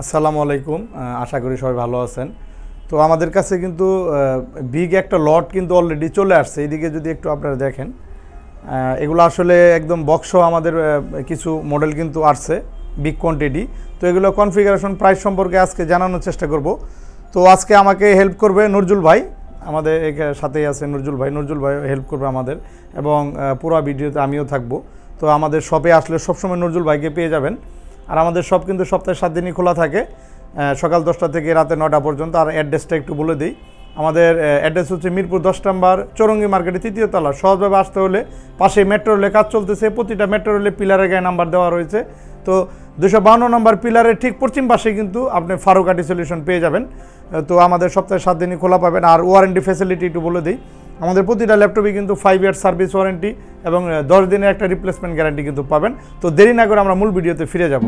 আসসালামু আলাইকুম। আশা করি সবাই ভালো আছেন। তো আমাদের কাছে কিন্তু বিগ একটা লট কিন্তু অলরেডি চলে আসছে। এইদিকে যদি একটু আপনারা দেখেন, এগুলো আসলে একদম বক্স আমাদের কিছু মডেল কিন্তু আসছে বিগ কোয়ান্টিটি। তো এগুলো কনফিগারেশন প্রাইস সম্পর্কে আজকে জানানোর চেষ্টা করব। তো আজকে আমাকে হেল্প করবে নজরুল ভাই, আমাদের সাথেই আছে নজরুল ভাই হেল্প করবে আমাদের, এবং পুরো ভিডিওতে আমিও থাকবো। তো আমাদের শপে আসলে সবসময় নজরুল ভাইকে পেয়ে যাবেন। আর আমাদের শপ কিন্তু সপ্তাহে 7 দিনই খোলা থাকে, সকাল 10টা থেকে রাতে 9টা পর্যন্ত। আর অ্যাড্রেসটা একটু বলে দিই, আমাদের অ্যাড্রেস হচ্ছে মিরপুর 10 নম্বর চৌরঙ্গি মার্কেটে 3য় তলা। সহজভাবে আসতে হলে পাশে মেট্রো রেলের কাজ চলতেছে, প্রতিটা মেট্রো রেলে পিলারের গায়ে নাম্বার দেওয়া রয়েছে। তো 252 নম্বর পিলারের ঠিক পশ্চিম পাশে কিন্তু আপনি ফারুকাটি সলিউশন পেয়ে যাবেন। তো আমাদের সপ্তাহে 7 দিনই খোলা পাবেন। আর ওয়ারেন্টি ফ্যাসিলিটি একটু বলে দিই, আমাদের প্রতিটা ল্যাপটপে কিন্তু 5 ইয়ার সার্ভিস ওয়ারেন্টি এবং 10 দিনের একটা রিপ্লেসমেন্ট গ্যারান্টি কিন্তু পাবেন। তো দেরি না করে আমরা মূল ভিডিওতে ফিরে যাব।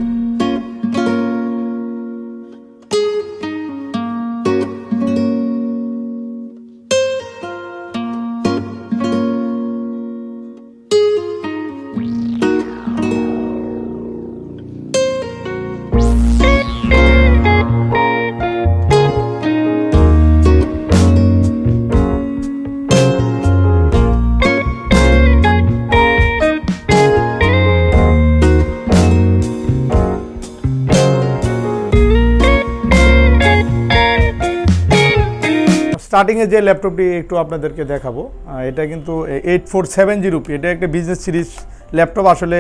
স্টার্টিংয়ে যে ল্যাপটপটি একটু আপনাদেরকে দেখাবো, এটা কিন্তু 8470p। এটা একটা বিজনেস সিরিজ ল্যাপটপ। আসলে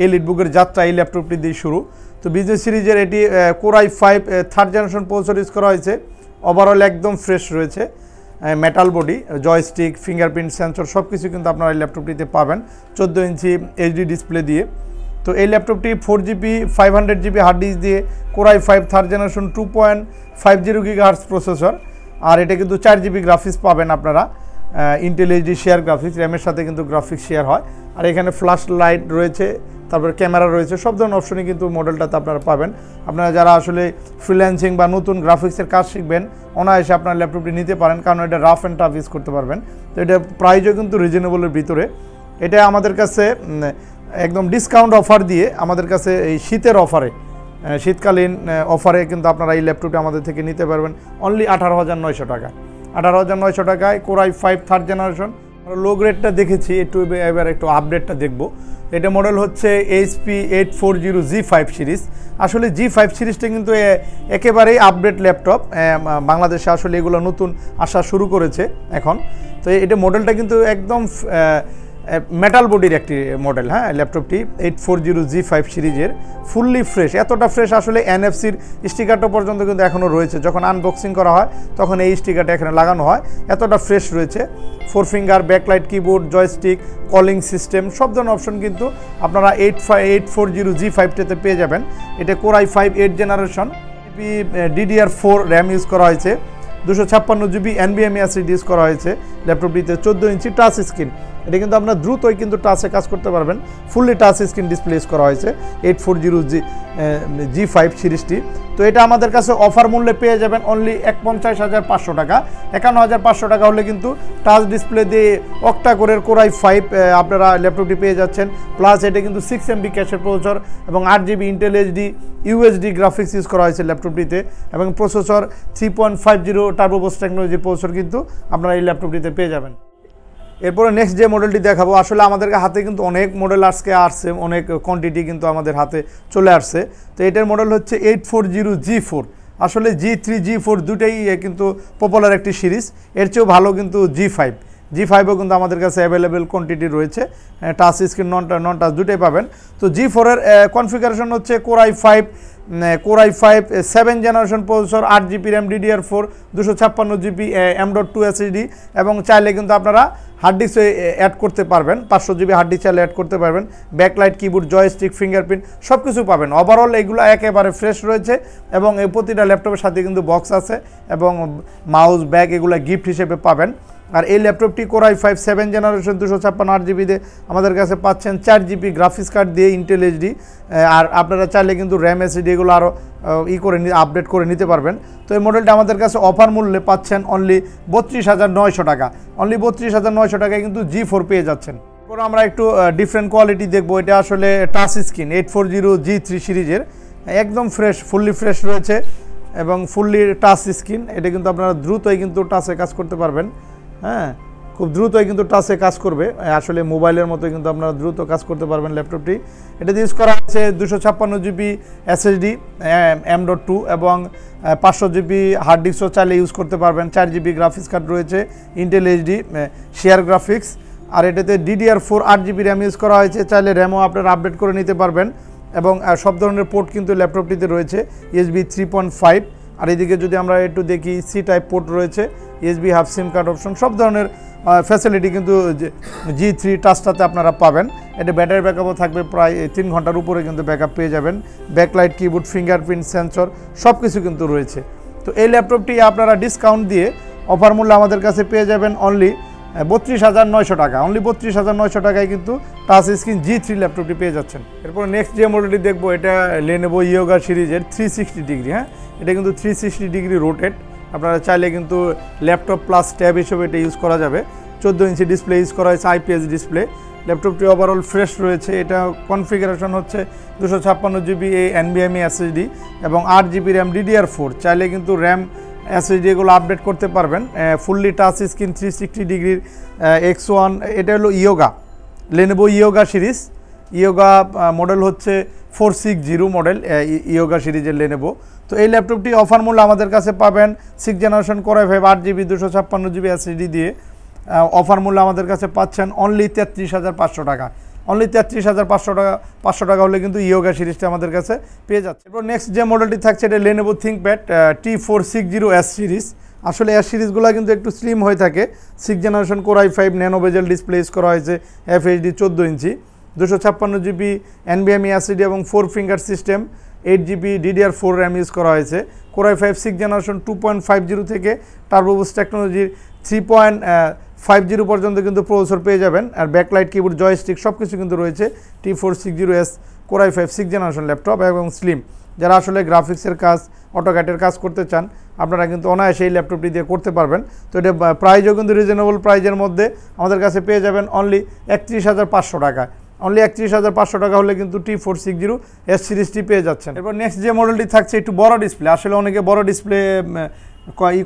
এলিট বুকের যাত্রা এই ল্যাপটপটি দিয়ে শুরু। তো বিজনেস সিরিজের এটি core i5 third generation processor use করা হয়েছে। ওভারঅল একদম ফ্রেশ রয়েছে, metal body, joystick, fingerprint sensor সব কিছু কিন্তু আপনারা এই ল্যাপটপটিতে পাবেন 14 ইঞ্চি এইচডি ডিসপ্লে দিয়ে। তো এই ল্যাপটপটি 4GB 500GB হার্ড ডিস্ক দিয়ে core i5 third generation 2.50 GHz processor. আর এটা কিন্তু 4GB গ্রাফিক্স পাবেন আপনারা, ইন্টেল এইচডি শেয়ার গ্রাফিক্স, র্যামের সাথে কিন্তু গ্রাফিক্স শেয়ার হয়। আর এখানে ফ্ল্যাশ লাইট রয়েছে, তারপরে ক্যামেরা রয়েছে, সব ধরনের অপশনই কিন্তু মডেলটাতে আপনারা পাবেন। আপনারা যারা আসলে ফ্রিল্যান্সিং বা নতুন গ্রাফিক্সের কাজ শিখবেন, অনায়াসে আপনার ল্যাপটপটি নিতে পারেন, কারণ এটা রাফ অ্যান্ড টাফ ইউজ করতে পারবেন। তো এটা প্রাইসও কিন্তু রিজনেবলের ভিতরে। এটা আমাদের কাছে একদম ডিসকাউন্ট অফার দিয়ে আমাদের কাছে এই শীতের অফারে, শীতকালীন অফারে কিন্তু আপনারা এই ল্যাপটপটি আমাদের থেকে নিতে পারবেন অনলি 18,900 টাকা। 18,900 টাকায় কোর i5 থার্ড জেনারেশন। লো গ্রেডটা দেখেছি, এবার একটু আপডেটটা দেখব। এটা মডেল হচ্ছে HP 840G5 সিরিজ। আসলে G5 সিরিজটা কিন্তু একেবারেই আপডেট ল্যাপটপ। বাংলাদেশে আসলে এগুলো নতুন আসা শুরু করেছে এখন। তো এটা মডেলটা কিন্তু একদম মেটাল বডির একটি মডেল। হ্যাঁ, ল্যাপটপটি 840G5 সিরিজের ফুললি ফ্রেশ। এতটা ফ্রেশ আসলে NFC-র স্টিকারটা পর্যন্ত কিন্তু এখনও রয়েছে। যখন আনবক্সিং করা হয় তখন এই স্টিকারটা এখানে লাগানো হয়। এতটা ফ্রেশ রয়েছে। 4 finger, backlight keyboard, joystick, calling system সব ধরনের অপশন কিন্তু আপনারা 840G5টাতে পেয়ে যাবেন। এটা core i5 8 generation, DDR4 RAM use করা হয়েছে, 256GB NVMe SSD ইউজ করা হয়েছে। ল্যাপটপটিতে 14 ইঞ্চি টাচ স্ক্রিন। এটা কিন্তু আপনার দ্রুতই কিন্তু টাচে কাজ করতে পারবেন। Fully touch screen display use করা হয়েছে 840G5 সিরিজটি। তো এটা আমাদের কাছে অফার মূল্যে পেয়ে যাবেন অনলি 51,500 টাকা। 51,500 টাকা হলে কিন্তু টাচ ডিসপ্লে দিয়ে অক্টা কোরের কোর i5 আপনারা ল্যাপটপটি পেয়ে যাচ্ছেন। প্লাস এটা কিন্তু 6MB ক্যাশের প্রসেসর এবং 8GB Intel HD UHD graphics use করা হয়েছে ল্যাপটপটিতে, এবং প্রসেসর 3.50 টার্বোবাস টেকনোলজি প্রসেসর কিন্তু আপনারা এই ল্যাপটপটিতে পেয়ে যাবেন। এরপরে নেক্সট যে মডেলটি দেখাবো, আসলে আমাদের হাতে কিন্তু অনেক মডেল আজকে আসছে, অনেক কোয়ান্টিটি কিন্তু আমাদের হাতে চলে আসছে। তো এটার মডেল হচ্ছে 840G4। আসলে G3 G4 দুটাই কিন্তু পপুলার একটি সিরিজ। এর চেয়েও ভালো কিন্তু G5ও কিন্তু আমাদের কাছে অ্যাভেলেবেল কোয়ান্টিটি রয়েছে। টাচ স্ক্রিন, নন টাচ দুটাই পাবেন। তো G4-এর কনফিগারেশন হচ্ছে core i5 7 generation processor, 8GB RAM, DDR4, 256GB M.2 SSD, এবং চাইলে কিন্তু আপনারা হার্ড ডিস্ক অ্যাড করতে পারবেন, 500GB হার্ড ডিস্ক চাইলে অ্যাড করতে পারবেন। ব্যাকলাইট কিবোর্ড, জয়স্টিক, ফিঙ্গারপ্রিন্ট সব কিছু পাবেন। ওভারঅল এগুলো একেবারে ফ্রেশ রয়েছে, এবং এই প্রতিটা ল্যাপটপের সাথে কিন্তু বক্স আছে, এবং মাউস, ব্যাগ এগুলো গিফট হিসেবে পাবেন। আর এই ল্যাপটপটি কোর i5 7 জেনারেশন 256 8GB আমাদের কাছে পাচ্ছেন 4GB গ্রাফিক্স কার্ড দিয়ে ইন্টেল এইচডি। আর আপনারা চাইলে কিন্তু র্যাম এসএসডি এগুলো আরও আপডেট করে নিতে পারবেন। তো এই মডেলটা আমাদের কাছে অফার মূল্যে পাচ্ছেন অনলি 32,900 টাকা। অনলি 32,900 টাকায় কিন্তু G4 পেয়ে যাচ্ছেন। এরপর আমরা একটু ডিফারেন্ট কোয়ালিটি দেখবো। এটা আসলে টাচ স্ক্রিন 840G3 সিরিজের একদম ফ্রেশ, ফুললি ফ্রেশ রয়েছে এবং ফুললি টাচ স্ক্রিন। এটা কিন্তু আপনারা দ্রুতই কিন্তু টাচে কাজ করতে পারবেন। হ্যাঁ, খুব দ্রুতই কিন্তু টাচে কাজ করবে, আসলে মোবাইলের মতো কিন্তু আপনারা দ্রুত কাজ করতে পারবেন ল্যাপটপটি। এটা ইউজ করা হচ্ছে 256 জিবি SSD M.2 এবং 500 জিবি হার্ড ডিস্কও চাইলে ইউজ করতে পারবেন। 4 জিবি গ্রাফিক্স কার্ড রয়েছে, ইন্টেল HD শেয়ার গ্রাফিক্স। আর এটাতে DDR4 8 জিবি র্যাম ইউজ করা হয়েছে, চাইলে র্যামও আপনারা আপডেট করে নিতে পারবেন। এবং সব ধরনের পোর্ট কিন্তু ল্যাপটপটিতে রয়েছে, USB 3.5। আর এদিকে যদি আমরা একটু দেখি, C টাইপ পোর্ট রয়েছে, USB হাফ সিম কার্ড অপশন, সব ধরনের ফ্যাসিলিটি কিন্তু G3 টাচটাতে আপনারা পাবেন। এটা ব্যাটারি ব্যাকআপও থাকবে প্রায় 3 ঘন্টার উপরে কিন্তু ব্যাকআপ পেয়ে যাবেন। ব্যাকলাইট, কিবোর্ড, ফিঙ্গারপ্রিন্ট সেন্সর সব কিছু কিন্তু রয়েছে। তো এই ল্যাপটপটি আপনারা ডিসকাউন্ট দিয়ে অফার মূল্যে আমাদের কাছে পেয়ে যাবেন অনলি 32,900 টাকা। অনলি 32,900 টাকায় কিন্তু টাচ স্ক্রিন G3 ল্যাপটপটি পেয়ে যাচ্ছেন। এরপর নেক্সট যে মডেলটি দেখবো, এটা Lenovo Yoga সিরিজের 360 ডিগ্রি। হ্যাঁ, এটা কিন্তু 360 ডিগ্রি রোটেট। আপনারা চাইলে কিন্তু ল্যাপটপ প্লাস ট্যাব হিসেবে এটা ইউজ করা যাবে। 14 ইঞ্চি ডিসপ্লে ইউজ করা হয়েছে, IPS ডিসপ্লে। ল্যাপটপটি ওভারঅল ফ্রেশ রয়েছে। এটা কনফিগারেশন হচ্ছে 256 জিবি NVMe SSD এবং 8 জিবি র্যাম DDR4। চাইলে কিন্তু র্যাম SSD এগুলো আপডেট করতে পারবেন। ফুললি টাচ স্ক্রিন 360 ডিগ্রির X1। এটা হলো Yoga, Lenovo Yoga series. Yoga model হচ্ছে 460 মডেল, Yoga সিরিজের Lenovo। তো এই ল্যাপটপটি অফার মূল্য আমাদের কাছে পাবেন 6 generation Core i5 8 GB 256 GB SSD দিয়ে। অফার মূল্য আমাদের কাছে পাচ্ছেন অনলি 33,500 টাকা। অনলি 33,500 টাকা, 500 টাকা হলে কিন্তু Yoga সিরিজটা আমাদের কাছে পেয়ে যাচ্ছে। এরপর নেক্সট যে মডেলটি থাকছে, এটা Lenovo ThinkPad T460S সিরিজ। আসলে S সিরিজগুলো কিন্তু একটু স্লিম হয়ে থাকে। 6 জেনারেশন Core i5 ন্যানো বেজেল ডিসপ্লে ইউজ করা হয়েছে, FHD 14 ইঞ্চি, 256 জিবি NVMe SSD এবং 4 finger system, 8 GB DDR4 RAM use করা হয়েছে। Core i5 6 জেনারেশন 2.50 থেকে টার্বো বুস্ট টেকনোলজির 3.50 পর্যন্ত কিন্তু প্রসেসর পেয়ে যাবেন। আর ব্যাকলাইট, কিবোর্ড, জয়স্টিক সব কিছু কিন্তু রয়েছে। T460S Core i5 6 generation laptop এবং স্লিম। যারা আসলে গ্রাফিক্সের কাজ, অটোক্যাটের কাজ করতে চান, আপনারা কিন্তু অনায়াসে এই ল্যাপটপটি দিয়ে করতে পারবেন। তো এটা প্রাইসও কিন্তু রিজনেবল প্রাইজের মধ্যে আমাদের কাছে পেয়ে যাবেন অনলি 31,500 টাকায়। অনলি 31,500 টাকা হলে কিন্তু T460S সিরিজটি পেয়ে যাচ্ছেন। এরপর নেক্সট যে মডেলটি থাকছে, একটু বড় ডিসপ্লে। আসলে অনেকে বড় ডিসপ্লে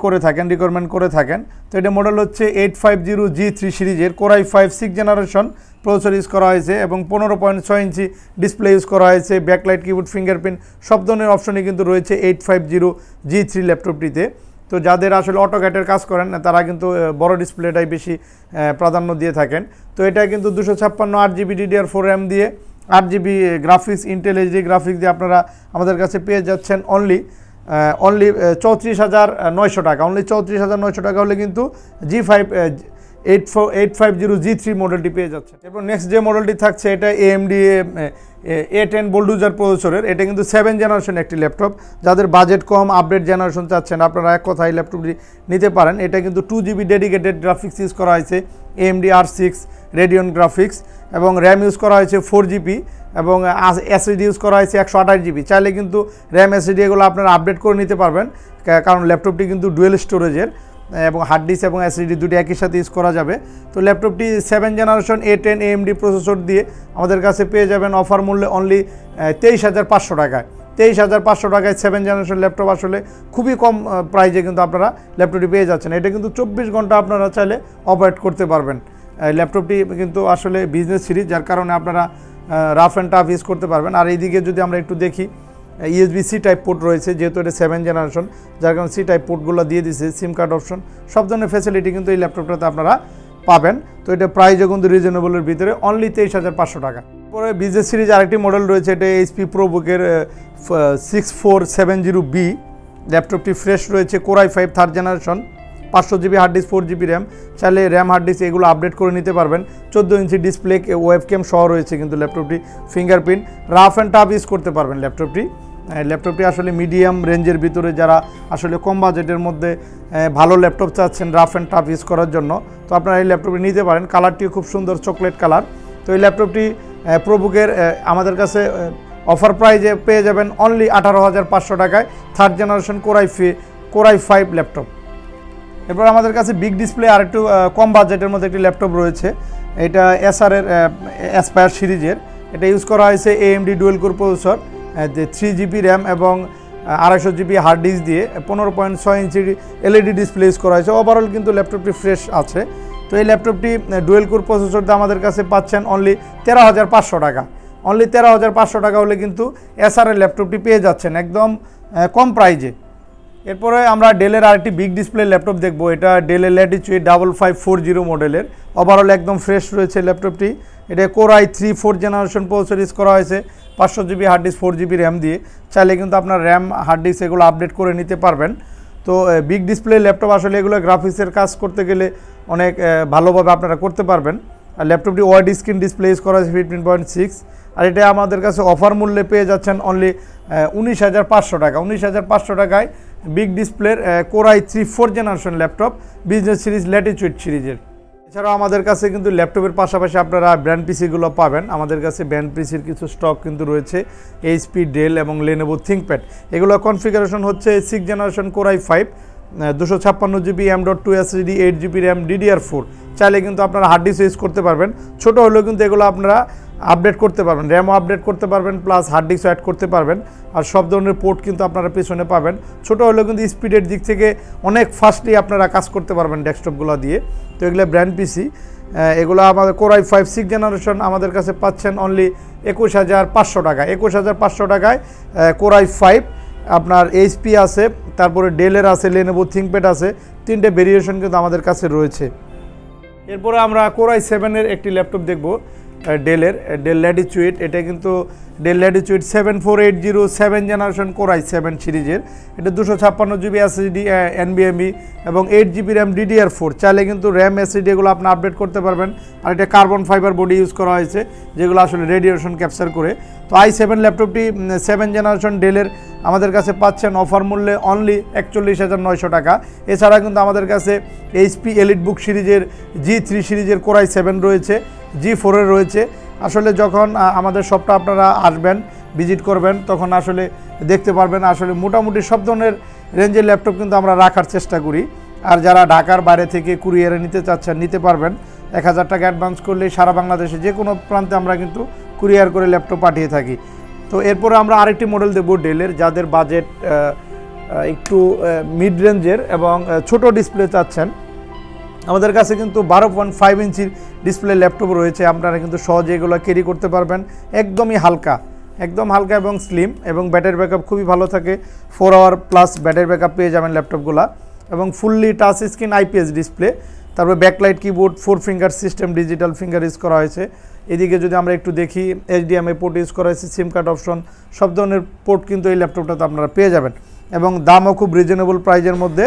করে থাকেন, রিকোয়ারমেন্ট করে থাকেন। তো এটা মডেল হচ্ছে 850 G3 সিরিজের Core i5 6 generation processor use করা হয়েছে এবং 15.6 ইঞ্চি ডিসপ্লে ইউজ করা হয়েছে। ব্যাকলাইট, কিবোর্ড, ফিঙ্গারপ্রিন্ট সব ধরনের অপশনই কিন্তু রয়েছে 850 G3 ল্যাপটপটিতে। তো যাদের আসলে অটোক্যাটের কাজ করেন, তারা কিন্তু বড় ডিসপ্লেটাই বেশি প্রাধান্য দিয়ে থাকেন। তো এটা কিন্তু 256 8 জিবি DDR4 র্যাম দিয়ে, 8 GB graphics, Intel HD graphics দিয়ে আপনারা আমাদের কাছে পেয়ে যাচ্ছেন অনলি 34,900 টাকা। অনলি 34,900 টাকা হলে কিন্তু G5 850 G3 মডেলটি পেয়ে যাচ্ছে। এরপর নেক্সট যে মডেলটি থাকছে, এটা AMD A10 বোল্ডুজার প্রসেসরের। এটা কিন্তু 7 জেনারেশন একটি ল্যাপটপ। যাদের বাজেট কম, আপডেট জেনারেশন চাচ্ছেন, আপনারা এক কথায় ল্যাপটপটি নিতে পারেন। এটা কিন্তু 2 জিবি ডেডিকেটেড গ্রাফিক্স ইউজ করা হয়েছে, AMD R6 রেডিয়ন গ্রাফিক্স, এবং র্যাম ইউজ করা হয়েছে 4 জিবি এবং SSD ইউজ করা হয়েছে 128 জিবি। চাইলে কিন্তু র্যাম SSD এগুলো আপনারা আপডেট করে নিতে পারবেন, কারণ ল্যাপটপটি কিন্তু ডুয়েল স্টোরেজের এবং হার্ড ডিস্ক এবং SSD দুটি একই সাথে ইউজ করা যাবে। তো ল্যাপটপটি 7 জেনারেশন A10 AMD প্রসেসর দিয়ে আমাদের কাছে পেয়ে যাবেন অফার মূল্যে অনলি 23,500 টাকায়। 23,500 টাকায় 7 জেনারেশন ল্যাপটপ আসলে খুবই কম প্রাইজে কিন্তু আপনারা ল্যাপটপটি পেয়ে যাচ্ছেন। এটা কিন্তু 24 ঘন্টা আপনারা চাইলে অপারেট করতে পারবেন। ল্যাপটপটি কিন্তু আসলে বিজনেস সিরিজ, যার কারণে আপনারা রাফ অ্যান্ড টাফ ইউজ করতে পারবেন। আর এইদিকে যদি আমরা একটু দেখি, USB-C টাইপ পোর্ট রয়েছে, যেহেতু এটা 7 জেনারেশন, যার কারণে C টাইপ পোর্টগুলো দিয়ে দিয়েছে, সিম কার্ড অপশন সব ধরনের ফ্যাসিলিটি কিন্তু এই ল্যাপটপটাতে আপনারা পাবেন। তো এটা প্রাইসও কিন্তু রিজনেবলের ভিতরে অনলি 23,500 টাকা। পরে বিজনেস সিরিজ আরেকটি মডেল রয়েছে, এটা HP ProBook-এর 6470B ল্যাপটপটি ফ্রেশ রয়েছে। Core i5 3rd generation, 500 GB hard disk, 4 GB RAM. চাইলে র্যাম, হার্ড ডিস্ক এগুলো আপডেট করে নিতে পারবেন। 14 ইঞ্চি ডিসপ্লে, ওয়েবক্যাম সহ রয়েছে কিন্তু ল্যাপটপটি। Fingerprint, rough and tough use করতে পারবেন ল্যাপটপটি আসলে মিডিয়াম রেঞ্জের ভিতরে, যারা আসলে কম বাজেটের মধ্যে ভালো ল্যাপটপ চাচ্ছেন রাফ অ্যান্ড টাফ ইউজ করার জন্য, তো আপনারা এই ল্যাপটপটি নিতে পারেন। কালারটিও খুব সুন্দর, চকলেট কালার। তো এই ল্যাপটপটি প্রোবুকের আমাদের কাছে অফার প্রাইজে পেয়ে যাবেন অনলি 18,500 টাকায়, 3rd generation Core i5 laptop. এরপর আমাদের কাছে বিগ ডিসপ্লে আর একটু কম বাজেটের মধ্যে একটি ল্যাপটপ রয়েছে। এটা Acer-এর অ্যাসপায়ার সিরিজের। এটা ইউজ করা হয়েছে AMD dual core processor 3 GB RAM এবং 250 GB হার্ড ডিস্ক দিয়ে 15.6 ইঞ্চি LED ডিসপ্লে ইউজ করা হয়েছে। ওভারঅল কিন্তু ল্যাপটপটি ফ্রেশ আছে। তো এই ল্যাপটপটি ডুয়েল কোর প্রসেসর দিয়ে আমাদের কাছে পাচ্ছেন অনলি 13,500 টাকা। অনলি 13,500 টাকা হলে কিন্তু এসআরের ল্যাপটপটি পেয়ে যাচ্ছেন একদম কম প্রাইজে। এরপরে আমরা ডেলের আরেকটি বিগ ডিসপ্লে ল্যাপটপ দেখব। এটা ডেলের ল্যাটিটিউড 5540 মডেলের। ওভারঅল একদম ফ্রেশ রয়েছে ল্যাপটপটি। এটা core i3 4th generation processor use করা হয়েছে, 500 GB hard disk, 4 GB RAM দিয়ে। চাইলে কিন্তু আপনার র্যাম হার্ড ডিস্ক এগুলো আপডেট করে নিতে পারবেন। তো বিগ ডিসপ্লে ল্যাপটপ আসলে এগুলো গ্রাফিক্সের কাজ করতে গেলে অনেক ভালোভাবে আপনারা করতে পারবেন। আর ল্যাপটপটি ওয়াইড স্ক্রিন ডিসপ্লে ইউজ করা হয়েছে 15.6। আর এটা আমাদের কাছে অফার মূল্যে পেয়ে যাচ্ছেন অনলি 19,500 টাকা। 19,500 টাকায় বিগ ডিসপ্লের core i3 4th generation laptop business series Latitude সিরিজের। এছাড়াও আমাদের কাছে কিন্তু ল্যাপটপের পাশাপাশি আপনারা ব্র্যান্ড পিসিগুলো পাবেন। আমাদের কাছে ব্র্যান্ড পিসির কিছু স্টক কিন্তু রয়েছে, HP, ডেল এবং লেনোভো থিঙ্কপ্যাড। এগুলো কনফিগারেশন হচ্ছে 6th generation core i5, 256 GB M.2 SSD, 8 GB RAM, DDR4। চাইলে কিন্তু আপনারা হার্ড ডিস্ক ইউজ করতে পারবেন। ছোটো হলেও কিন্তু এগুলো আপনারা আপডেট করতে পারবেন, র্যামও আপডেট করতে পারবেন, প্লাস হার্ড ডিস্কও অ্যাড করতে পারবেন। আর সব ধরনের পোর্ট কিন্তু আপনারা পেছনে পাবেন। ছোটো হলেও কিন্তু স্পিডের দিক থেকে অনেক ফাস্টলি আপনারা কাজ করতে পারবেন ডেস্কটপগুলো দিয়ে। তো এগুলো ব্র্যান্ড পিসি। এগুলো আমাদের কোর i5 6th জেনারেশন আমাদের কাছে পাচ্ছেন অনলি 21,500 টাকা। 21,500 টাকায় কোর i5 আপনার HP আছে, তারপরে ডেলের আছে, লেনোভো থিঙ্কপ্যাড আছে। 3টে ভেরিয়েশন কিন্তু আমাদের কাছে রয়েছে। এরপরে আমরা কোর i7-এর একটি ল্যাপটপ দেখব, ডেল ল্যাটিটিউড। এটা কিন্তু del Latitude 7480 7th generation core i7 সিরিজের। এটা 256 GB SSD NVMe এবং 8 GB র্যাম, DDR4। চাইলে কিন্তু র্যাম SSD এগুলো আপনি আপডেট করতে পারবেন। আর এটা কার্বন ফাইবার বডি ইউজ করা হয়েছে, যেগুলো আসলে রেডিয়েশন ক্যাপচার করে। তো i7 ল্যাপটপটি 7th জেনারেশন ডেলের আমাদের কাছে পাচ্ছেন অফার মূল্যে অনলি 41,900 টাকা। এছাড়া কিন্তু আমাদের কাছে HP এলিটবুক সিরিজের G3 সিরিজের কোর i7 রয়েছে, G4 এর রয়েছে। আসলে যখন আমাদের শপটা আপনারা আসবেন, ভিজিট করবেন, তখন আসলে দেখতে পারবেন আসলে মোটামুটি সব ধরনের রেঞ্জের ল্যাপটপ কিন্তু আমরা রাখার চেষ্টা করি। আর যারা ঢাকার বাইরে থেকে কুরিয়ারে নিতে চাচ্ছেন নিতে পারবেন। 1,000 টাকা অ্যাডভান্স করলে সারা বাংলাদেশে যে কোনো প্রান্তে আমরা কিন্তু কুরিয়ার করে ল্যাপটপ পাঠিয়ে থাকি। তো এরপরে আমরা আরেকটি মডেল দেব ডেলের, যাদের বাজেট একটু মিড রেঞ্জের এবং ছোট ডিসপ্লে চাচ্ছেন। আমাদের কাছে কিন্তু 12.5 ইঞ্চির ডিসপ্লে ল্যাপটপ রয়েছে। আপনারা কিন্তু সহজে এগুলো ক্যারি করতে পারবেন। একদম হালকা এবং স্লিম, এবং ব্যাটারি ব্যাকআপ খুবই ভালো থাকে। 4 আওয়ার প্লাস ব্যাটারি ব্যাকআপ পেয়ে যাবেন ল্যাপটপগুলো। এবং fully touch screen IPS display, তারপরে backlight keyboard, 4 finger system, digital finger use করা হয়েছে। এদিকে যদি আমরা একটু দেখি, HDMI পোর্ট ইউজ করা হয়েছে, সিম কার্ড অপশন, সব ধরনের পোর্ট কিন্তু এই ল্যাপটপটাতে আপনারা পেয়ে যাবেন। এবং দামও খুব রিজনেবল প্রাইজের মধ্যে।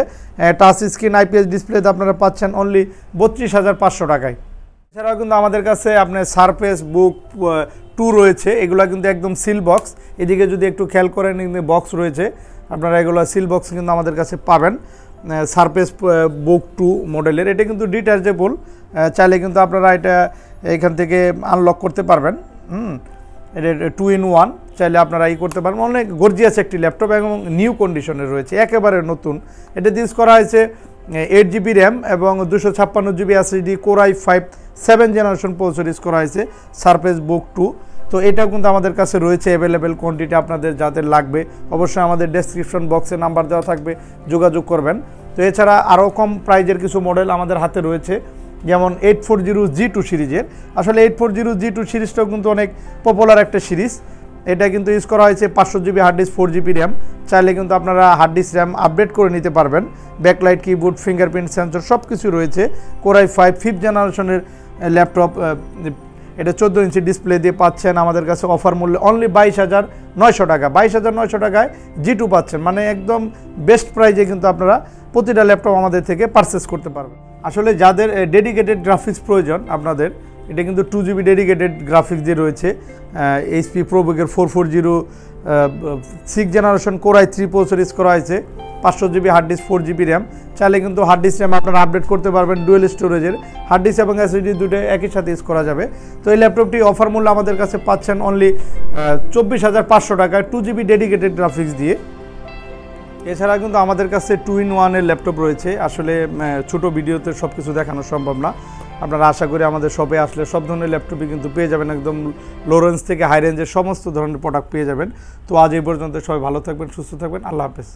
টাচ স্ক্রিন IPS ডিসপ্লেতে আপনারা পাচ্ছেন অনলি 32,500 টাকায়। এছাড়াও কিন্তু আমাদের কাছে আপনার সারফেস বুক 2 রয়েছে। এগুলো কিন্তু একদম সিল বক্স। এদিকে যদি একটু খেয়াল করেন, বক্স রয়েছে, আপনারা এগুলো সিল বক্স কিন্তু আমাদের কাছে পাবেন। সারফেস বুক 2 মডেলের। এটা কিন্তু ডিটাচেবল, চাইলে কিন্তু আপনারা এটা এখান থেকে আনলক করতে পারবেন। এটা 2-in-1, চাইলে আপনারা করতে পারবেন। অনেক গর্জিয়াস একটি ল্যাপটপ এবং নিউ কন্ডিশনে রয়েছে, একেবারে নতুন। এটা ইউজ করা হয়েছে 8 GB র্যাম এবং 256 GB SSD, core i5 7th generation processor use করা হয়েছে, সারফেস বুক 2। তো এটাও কিন্তু আমাদের কাছে রয়েছে অ্যাভেলেবেল কোয়ান্টিটি। আপনাদের যাদের লাগবে অবশ্যই আমাদের ডেসক্রিপশন বক্সে নাম্বার দেওয়া থাকবে, যোগাযোগ করবেন। তো এছাড়া আরও কম প্রাইজের কিছু মডেল আমাদের হাতে রয়েছে, যেমন 840 G2 সিরিজের। আসলে 840 G2 সিরিজটাও কিন্তু অনেক পপুলার একটা সিরিজ। এটা কিন্তু ইউজ করা হয়েছে 500 GB hard disk, 4 GB RAM. চাইলে কিন্তু আপনারা হার্ড ডিস্ক র্যাম আপডেট করে নিতে পারবেন। ব্যাকলাইট কিবোর্ড, ফিঙ্গারপ্রিন্ট সেন্সর সব কিছু রয়েছে। কোর i5 5th জেনারেশনের ল্যাপটপ। এটা 14 ইঞ্চি ডিসপ্লে দিয়ে পাচ্ছেন আমাদের কাছে অফার মূল্যে অনলি 22,900 টাকা। 22,900 টাকায় G2 পাচ্ছেন, মানে একদম বেস্ট প্রাইজে কিন্তু আপনারা প্রতিটা ল্যাপটপ আমাদের থেকে পারচেস করতে পারবেন। আসলে যাদের ডেডিকেটেড গ্রাফিক্স প্রয়োজন আপনাদের, এটা কিন্তু 2 GB ডেডিকেটেড গ্রাফিক্স দিয়ে রয়েছে। HP ProBook 440 6th generation core i3 processor use করা হয়েছে, 500 GB hard disk, 4 GB RAM. চাইলে কিন্তু হার্ড ডিস্ক র্যাম আপনারা আপডেট করতে পারবেন। ডুয়েল স্টোরেজের হার্ড ডিস্ক এবং SSD দুটো একই সাথে ইউজ করা যাবে। তো এই ল্যাপটপটি অফার মূল্য আমাদের কাছে পাচ্ছেন অনলি 24,500 টাকায় 2 GB ডেডিকেটেড গ্রাফিক্স দিয়ে। এছাড়া কিন্তু আমাদের কাছে 2-in-1 এর ল্যাপটপ রয়েছে। আসলে ছোট ভিডিওতে সব কিছু দেখানো সম্ভব না। আপনারা আশা করি আমাদের শপে আসলে সব ধরনের ল্যাপটপই কিন্তু পেয়ে যাবেন, একদম লো রেঞ্জ থেকে হাই রেঞ্জের সমস্ত ধরনের প্রোডাক্ট পেয়ে যাবেন। তো আজ এই পর্যন্ত, সবাই ভালো থাকবেন, সুস্থ থাকবেন, আল্লাহ হাফেজ।